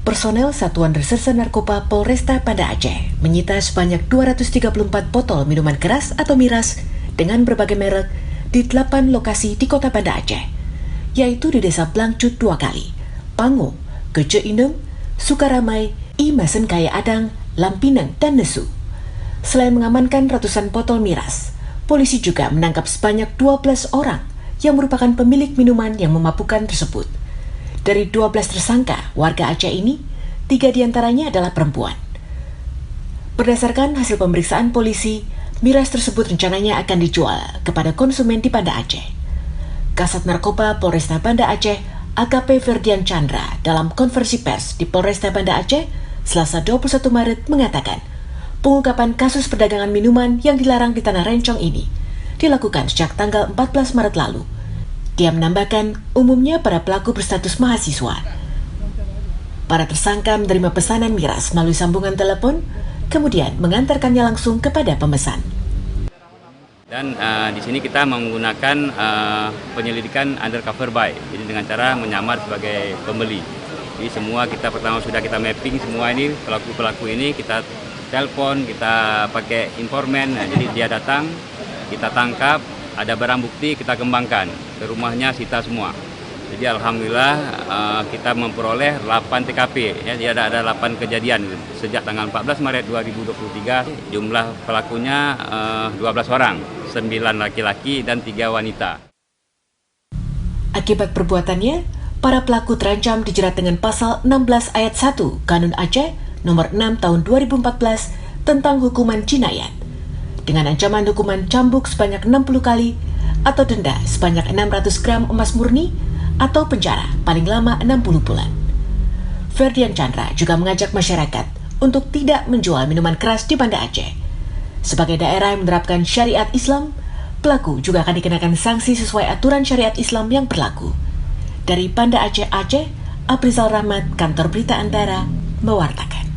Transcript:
Personel Satuan Reserse Narkoba Polresta Banda Aceh menyita sebanyak 234 botol minuman keras atau miras dengan berbagai merek di 8 lokasi di Kota Banda Aceh, yaitu di Desa Blangcut 2 kali, Pango, Gece Indem, Sukaramai, Imasen Kaya Adang, Lampinang, dan Nesu. Selain mengamankan ratusan botol miras, polisi juga menangkap sebanyak 12 orang yang merupakan pemilik minuman yang memabukkan tersebut. Dari 12 tersangka warga Aceh ini, 3 diantaranya adalah perempuan. Berdasarkan hasil pemeriksaan polisi, miras tersebut rencananya akan dijual kepada konsumen di Banda Aceh. Kasat Narkoba Polresta Banda Aceh, AKP Ferdian Chandra, dalam konversi pers di Polresta Banda Aceh, Selasa 21 Maret mengatakan, pengungkapan kasus perdagangan minuman yang dilarang di Tanah Rencong ini dilakukan sejak tanggal 14 Maret lalu. Dia menambahkan, umumnya para pelaku berstatus mahasiswa. Para tersangka menerima pesanan miras melalui sambungan telepon, kemudian mengantarkannya langsung kepada pemesan. Dan di sini kita menggunakan penyelidikan undercover buy, jadi dengan cara menyamar sebagai pembeli. Jadi semua kita pertama sudah kita mapping semua ini pelaku-pelaku ini, kita telepon, kita pakai informan. Nah, jadi dia datang, kita tangkap, ada barang bukti, kita kembangkan ke rumahnya, sita semua. Jadi alhamdulillah kita memperoleh 8 TKP, ya, jadi ada 8 kejadian sejak tanggal 14 Maret 2023. Jumlah pelakunya 12 orang, 9 laki-laki dan 3 wanita. Akibat perbuatannya, para pelaku terancam dijerat dengan pasal 16 ayat 1 Kanun Aceh nomor 6 tahun 2014 tentang hukuman jinayat, dengan ancaman hukuman cambuk sebanyak 60 kali atau denda sebanyak 600 gram emas murni atau penjara paling lama 60 bulan. Ferdian Chandra juga mengajak masyarakat untuk tidak menjual minuman keras di Banda Aceh. Sebagai daerah yang menerapkan syariat Islam, pelaku juga akan dikenakan sanksi sesuai aturan syariat Islam yang berlaku. Dari Banda Aceh, Aprizal Rahmat, Kantor Berita Antara, mewartakan.